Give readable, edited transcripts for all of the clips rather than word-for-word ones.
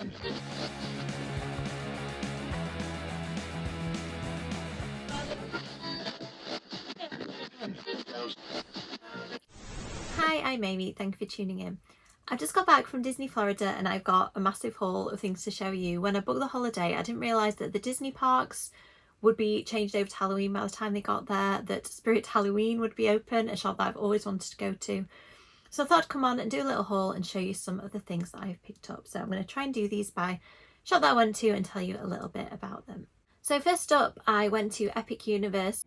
Hi, I'm Amy, thank you for tuning in. I've just got back from Disney Florida and I've got a massive haul of things to show you. When I booked the holiday, I didn't realise that the Disney parks would be changed over to Halloween by the time they got there, that Spirit Halloween would be open, a shop that I've always wanted to go to. So I thought I'd come on and do a little haul and show you some of the things that I've picked up. So I'm going to try and do these by shop that I went to and tell you a little bit about them. So first up, I went to Epic Universe.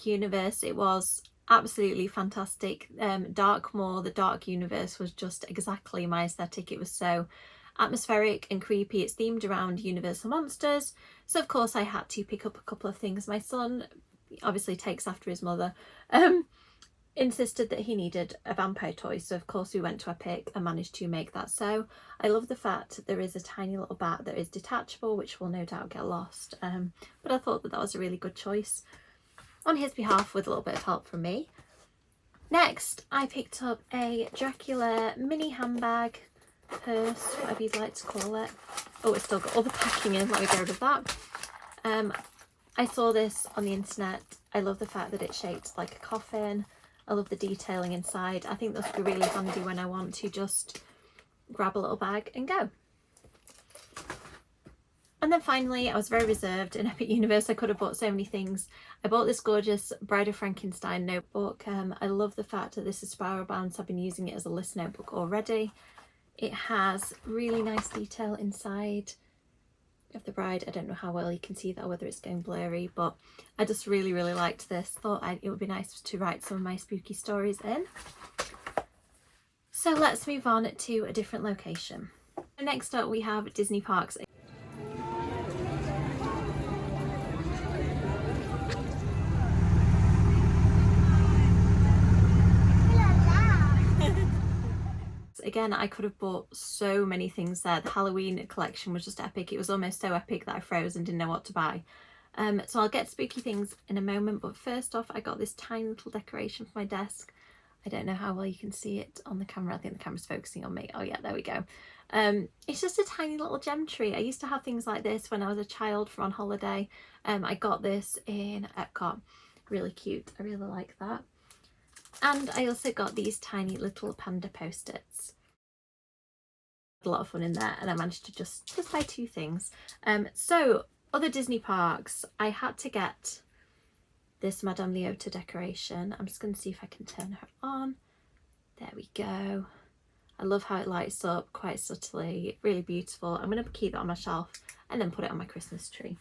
Universe, it was absolutely fantastic. Darkmoor, the dark universe, was just exactly my aesthetic. It was so atmospheric and creepy. It's themed around Universal monsters, so of course I had to pick up a couple of things. My son obviously takes after his mother, insisted that he needed a vampire toy, so of course we went to Epic and managed to make that. So I love the fact that there is a tiny little bat that is detachable, which will no doubt get lost, but I thought that was a really good choice on his behalf with a little bit of help from me. Next, I picked up a Dracula mini handbag, purse, whatever you'd like to call it. Oh, it's still got all the packing in, let me get rid of that. I saw this on the internet. I love the fact that it's shaped like a coffin. I love the detailing inside. I think this would be really handy when I want to just grab a little bag and go. And then finally, I was very reserved in Epic Universe. I could have bought so many things. I bought this gorgeous Bride of Frankenstein notebook. I love the fact that this is spiral bound, so I've been using it as a list notebook already. It has really nice detail inside of the bride. I don't know how well you can see that or whether it's going blurry, but I just really liked this. Thought it would be nice to write some of my spooky stories in. So let's move on to a different location. Next up we have Disney Parks. Again, I could have bought so many things there. The Halloween collection was just epic. It was almost so epic that I froze and didn't know what to buy. So I'll get spooky things in a moment, but first off I got this tiny little decoration for my desk. I don't know how well you can see it on the camera. I think the camera's focusing on me. Oh yeah, there we go. It's just a tiny little gem tree. I used to have things like this when I was a child for on holiday. I got this in Epcot. Really cute. I really like that. And I also got these tiny little panda post-its. A lot of fun in there, and I managed to just buy two things. So other Disney parks, I had to get this Madame Leota decoration. I'm just going to see if I can turn her on. There we go. I love how it lights up quite subtly, really beautiful. I'm going to keep that on my shelf and then put it on my Christmas tree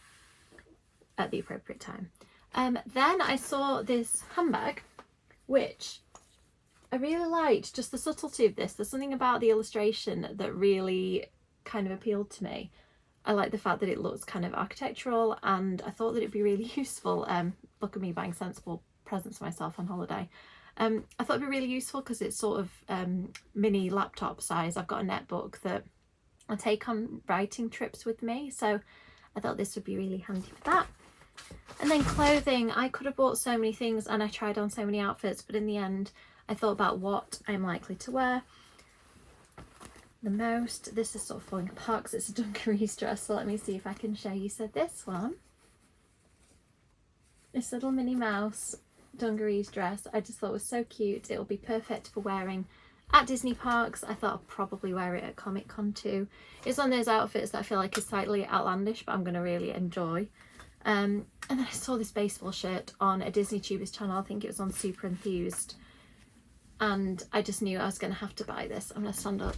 at the appropriate time. Then I saw this handbag, which I really liked, just the subtlety of this. There's something about the illustration that really kind of appealed to me. I like the fact that it looks kind of architectural, and I thought that it'd be really useful. Look at me buying sensible presents for myself on holiday. I thought it'd be really useful because it's sort of mini laptop size. I've got a netbook that I take on writing trips with me, so I thought this would be really handy for that. And then clothing, I could have bought so many things and I tried on so many outfits, but in the end I thought about what I'm likely to wear the most. This is sort of falling apart because it's a dungarees dress, so let me see if I can show you. So this one, this little Minnie Mouse dungarees dress, I just thought was so cute. It'll be perfect for wearing at Disney parks. I thought I'll probably wear it at Comic Con too. It's one of those outfits that I feel like is slightly outlandish, but I'm going to really enjoy. And then I saw this baseball shirt on a Disney Tubers channel. I think it was on Super Enthused, and I just knew I was going to have to buy this. I'm going to stand up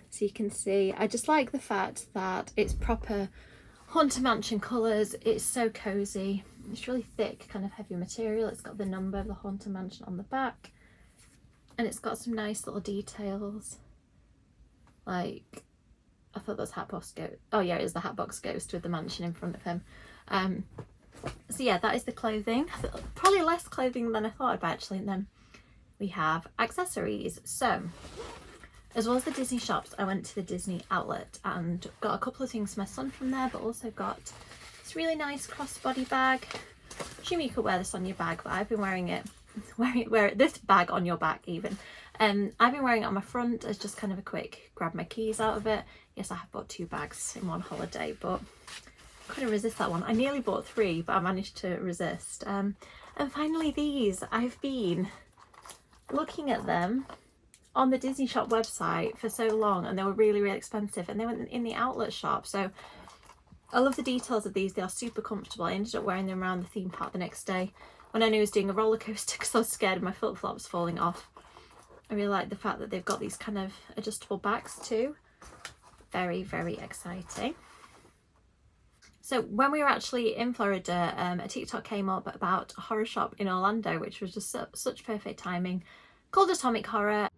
so you can see. I just like the fact that it's proper Haunted Mansion colours. It's so cozy. It's really thick, kind of heavy material. It's got the number of the Haunted Mansion on the back, and it's got some nice little details. Like, I thought that was Hatbox Ghost. Oh yeah, it is the Hatbox Ghost with the mansion in front of him. So yeah, that is the clothing. Probably less clothing than I thought about actually. And then we have accessories. So as well as the Disney shops, I went to the Disney outlet and got a couple of things for my son from there, but also got this really nice crossbody bag. Assume you could wear this on your bag, but I've been wearing it, wear this bag on your back even. I've been wearing it on my front as just kind of a quick grab my keys out of it. Yes, I have bought 2 bags in one holiday, but couldn't resist that one. I nearly bought 3, but I managed to resist. And finally these, I've been looking at them on the Disney shop website for so long, and they were really, really expensive, and they went in the outlet shop. So I love the details of these. They are super comfortable. I ended up wearing them around the theme park the next day when I knew I was doing a roller coaster because I was scared of my flip-flops falling off. I really like the fact that they've got these kind of adjustable backs too. Very, very exciting. So when we were actually in Florida, a TikTok came up about a horror shop in Orlando, which was just such perfect timing, called Atomic Horror.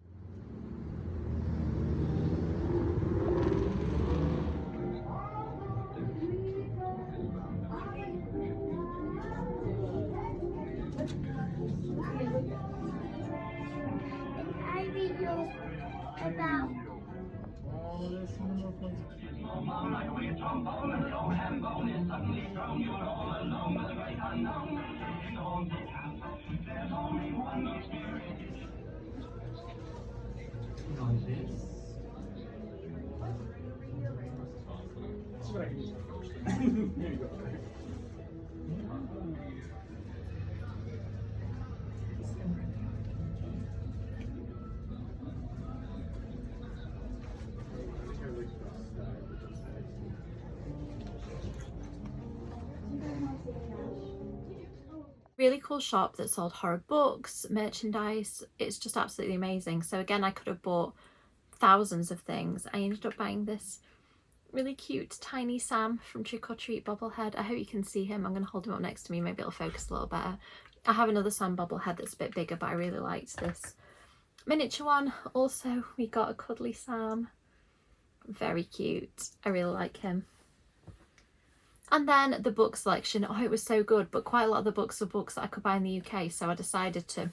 Really cool shop that sold horror books, merchandise. It's just absolutely amazing. So again, I could have bought thousands of things. I ended up buying this really cute tiny Sam from Trick or Treat bobblehead. I hope you can see him. I'm going to hold him up next to me, maybe it'll focus a little better. I have another Sam bobblehead that's a bit bigger, but I really liked this miniature one. Also, we got a cuddly Sam. Very cute. I really like him. And then the book selection, oh, it was so good, but quite a lot of the books were books that I could buy in the UK, so I decided to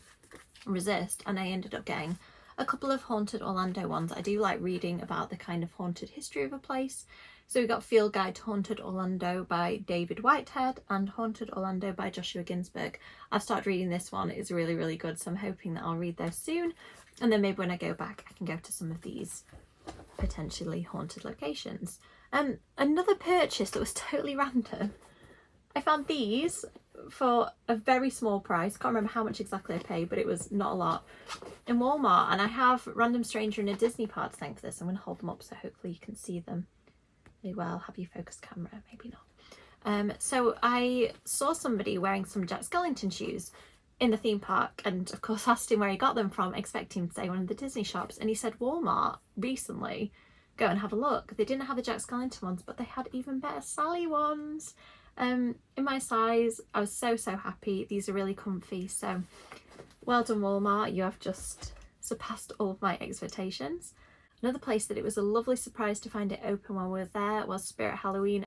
resist, and I ended up getting a couple of Haunted Orlando ones. I do like reading about the kind of haunted history of a place. So we got Field Guide to Haunted Orlando by David Whitehead and Haunted Orlando by Joshua Ginsberg. I've started reading this one. It's really, really good, so I'm hoping that I'll read those soon. And then maybe when I go back, I can go to some of these potentially haunted locations. Another purchase that was totally random. I found these for a very small price. Can't remember how much exactly I paid, but it was not a lot, in Walmart. And I have Random Stranger in a Disney park to thank for this. I'm going to hold them up so hopefully you can see them really well. Have you focused camera? Maybe not. So I saw somebody wearing some Jack Skellington shoes in the theme park, and of course asked him where he got them from, expecting him to say one of the Disney shops, and he said Walmart recently. Go and have a look. They didn't have the Jack Skellington ones, but they had even better Sally ones in my size. I was so happy. These are really comfy, so well done Walmart. You have just surpassed all of my expectations. Another place that it was a lovely surprise to find it open while we were there was Spirit Halloween.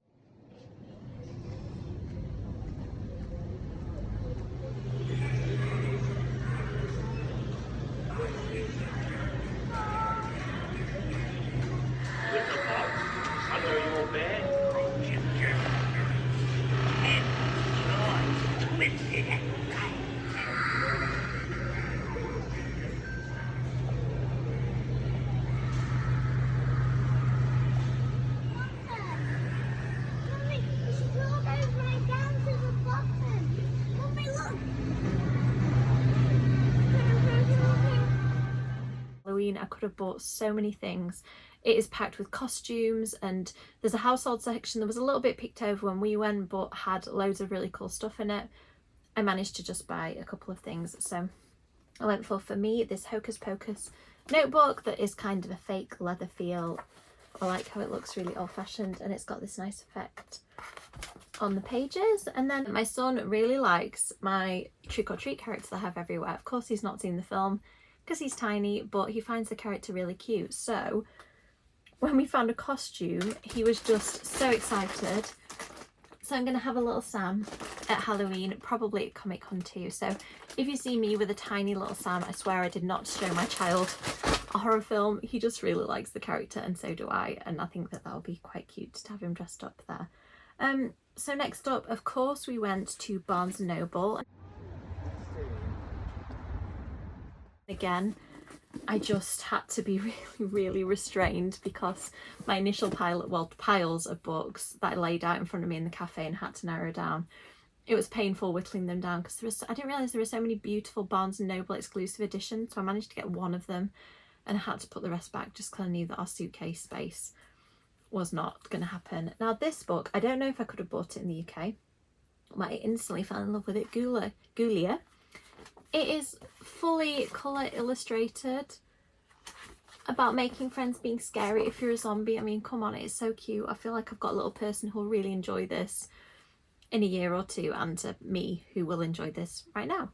I could have bought so many things. It is packed with costumes, and there's a household section that was a little bit picked over when we went, but had loads of really cool stuff in it. I managed to just buy a couple of things, so I went for me, this Hocus Pocus notebook that is kind of a fake leather feel. I like how it looks really old-fashioned, and it's got this nice effect on the pages. And then my son really likes my Trick or Treat character that I have everywhere. Of course he's not seen the film because he's tiny, but he finds the character really cute. So when we found a costume, he was just so excited. So I'm going to have a little Sam at Halloween, probably at Comic Con too. So if you see me with a tiny little Sam, I swear I did not show my child a horror film. He just really likes the character, and so do I. And I think that that'll be quite cute to have him dressed up there. So next up, of course, we went to Barnes & Noble. Again, I just had to be really restrained because my initial piles of books that I laid out in front of me in the cafe and had to narrow down. It was painful whittling them down because I didn't realise there were so many beautiful Barnes & Noble exclusive editions, so I managed to get one of them and I had to put the rest back just because I knew that our suitcase space was not going to happen. Now this book, I don't know if I could have bought it in the UK, but I instantly fell in love with it. Ghoulia. It is fully colour illustrated, about making friends being scary if you're a zombie. I mean, come on, it's so cute. I feel like I've got a little person who will really enjoy this in a year or two, and me who will enjoy this right now.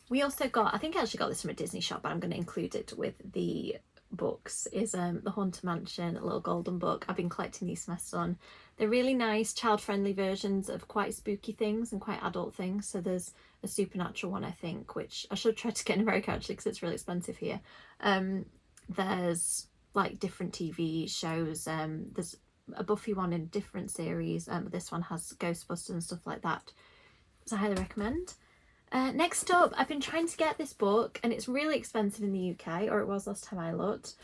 We also got, I think I actually got this from a Disney shop, but I'm going to include it with the books, is the Haunted Mansion, a little golden book. I've been collecting these for my son. They're really nice child-friendly versions of quite spooky things and quite adult things. So there's a supernatural one, I think, which I should try to get in America actually because it's really expensive here. There's like different TV shows. There's a Buffy one in a different series. This one has Ghostbusters and stuff like that. So I highly recommend. Next up, I've been trying to get this book and it's really expensive in the UK, or it was last time I looked.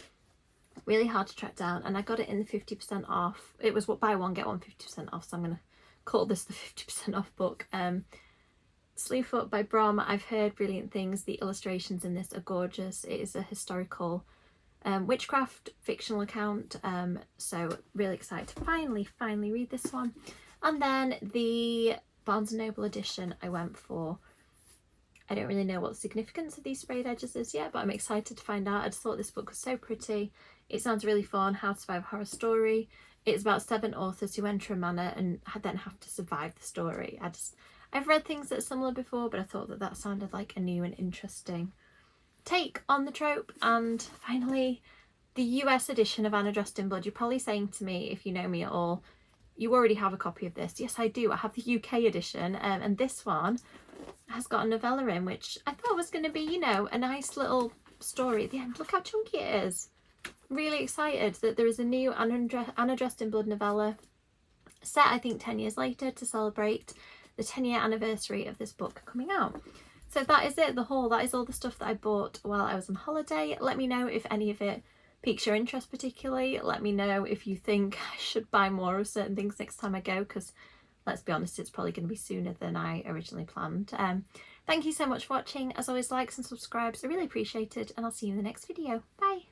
Really hard to track down, and I got it in the 50% off. It was buy one get one 50% off, so I'm going to call this the 50% off book. Slewfoot by Brom. I've heard brilliant things. The illustrations in this are gorgeous. It is a historical witchcraft fictional account, so really excited to finally read this one. And then the Barnes & Noble edition I went for. I don't really know what the significance of these sprayed edges is yet, but I'm excited to find out. I just thought this book was so pretty. It sounds really fun. How to Survive a Horror Story. It's about 7 authors who enter a manor and then have to survive the story. I've read things that are similar before, but I thought that sounded like a new and interesting take on the trope. And finally, the US edition of Anna Dressed in Blood. You're probably saying to me, if you know me at all, you already have a copy of this. Yes, I do. I have the UK edition, and this one has got a novella in, which I thought was going to be, you know, a nice little story at the end. Look how chunky it is. Really excited that there is a new Anna Dressed in Blood novella set, I think, 10 years later to celebrate the 10-year anniversary of this book coming out. So that is it, the haul. That is all the stuff that I bought while I was on holiday. Let me know if any of it piques your interest particularly. Let me know if you think I should buy more of certain things next time I go, because let's be honest, it's probably going to be sooner than I originally planned. Thank you so much for watching. As always, likes and subscribes are really appreciated, and I'll see you in the next video. Bye!